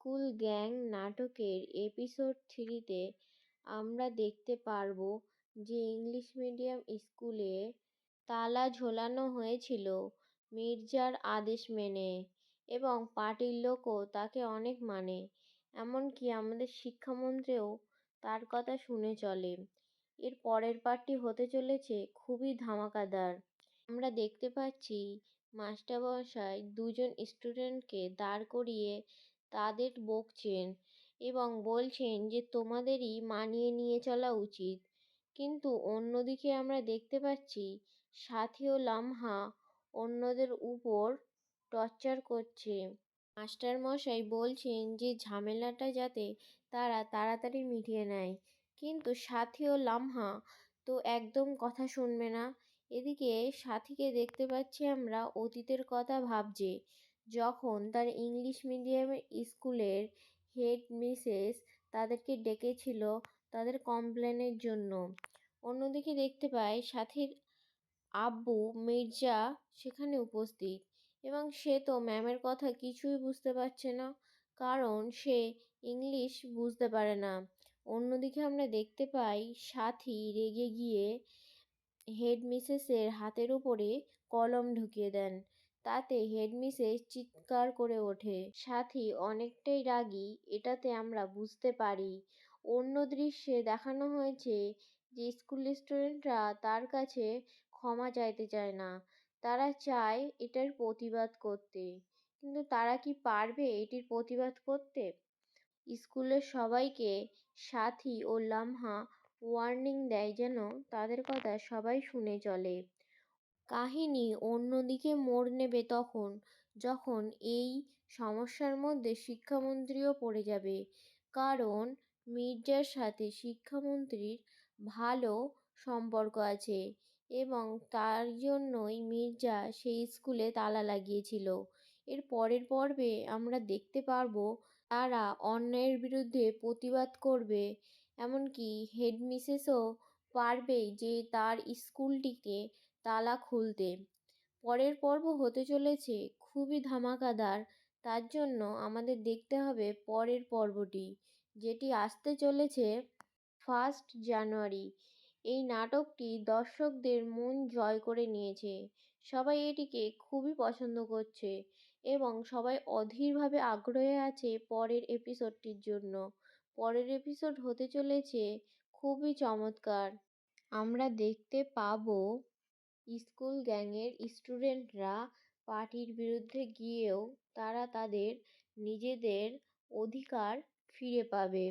School gang নাটকের episode 3-তে আমরা দেখতে পারব যে ইংলিশ মিডিয়াম স্কুলে তালা ঝোলানো হয়েছিল মির্জার আদেশ মেনে, এবং পার্টির লোকও তাকে অনেক মানে। এমনকি আমাদের শিক্ষামন্ত্রীও তার কথা শুনে চলে। এর পরের পার্টটি হতে চলেছে খুবই ধামাকাদার। আমরা দেখতে পাচ্ছি মাস্টারমশাই দুজন স্টুডেন্টকে দাঁড় করিয়ে তাদের বকছেন এবং বলছেন যে তোমাদেরই মানিয়ে নিয়ে চলা উচিত। কিন্তু অন্যদিকে আমরা দেখতে পাচ্ছি সাথী ও লামহা অন্যদের উপর টর্চার করছে। মাস্টারমশাই বলছেন যে ঝামেলাটা যাতে তারা তাড়াতাড়ি মিটিয়ে নেয়, কিন্তু সাথী ও লামহা তো একদম কথা শুনবে না। এদিকে সাথীকে দেখতে পাচ্ছি আমরা অতীতের কথা ভাবছে, যখন তার ইংলিশ মিডিয়াম স্কুলের হেড মিসেস তাদেরকে ডেকেছিল তাদের কমপ্লেনের জন্য। অন্যদিকে দেখতে পাই সাথীর আব্বু মির্জা সেখানে উপস্থিত, এবং সে তো ম্যামের কথা কিছুই বুঝতে পারছে না, কারণ সে ইংলিশ বুঝতে পারে না। অন্যদিকে আমরা দেখতে পাই সাথী রেগে গিয়ে হেড মিসেসের হাতের উপরে কলম ঢুকিয়ে দেন। তাতে হেড মিসেস চিৎকার করে ওঠে। সাথী অনেকটাই রাগী, এটাতে আমরা বুঝতে পারি। অন্য দৃশ্যে দেখানো হয়েছে যে স্কুল স্টুডেন্টরা তার কাছে ক্ষমা চাইতে চায় না, তারা চায় এটার প্রতিবাদ করতে। কিন্তু তারা কি পারবে এটির প্রতিবাদ করতে? স্কুলের সবাইকে সাথী ও লামহা ওয়ার্নিং দেয় যেন তাদের কথা সবাই শুনে চলে। কাহিনী অন্যদিকে মোড় নেবে তখন, যখন এই সমস্যার মধ্যে শিক্ষামন্ত্রীও পড়ে যাবে, কারণ মির্জার সাথে শিক্ষামন্ত্রীর ভালো সম্পর্ক আছে এবং তার জন্যই মির্জা সেই স্কুলে তালা লাগিয়েছিল। এর পরের পর্বে আমরা দেখতে পারবো তারা অন্যায়ের বিরুদ্ধে প্রতিবাদ করবে, এমনকি হেডমিসেসও পারবে যে তার স্কুলটিকে তালা খুলতে। পরের পর্ব হতে চলেছে খুবই ধামাকাদার, তার জন্য আমাদের দেখতে হবে পরের পর্বটি, যেটি আসতে চলেছে 1 জানুয়ারি। এই নাটকটি দর্শকদের মন জয় করে নিয়েছে, সবাই এটিকে খুবই পছন্দ করছে এবং সবাই অধীরভাবে আগ্রহে আছে পরের এপিসোডটির জন্য। পরের এপিসোড হতে চলেছে খুবই চমৎকার। আমরা দেখতে পাবো স্কুল গ্যাংয়ের স্টুডেন্টরা পার্টির বিরুদ্ধে গিয়েও তারা তাদের নিজেদের অধিকার ফিরে পাবে।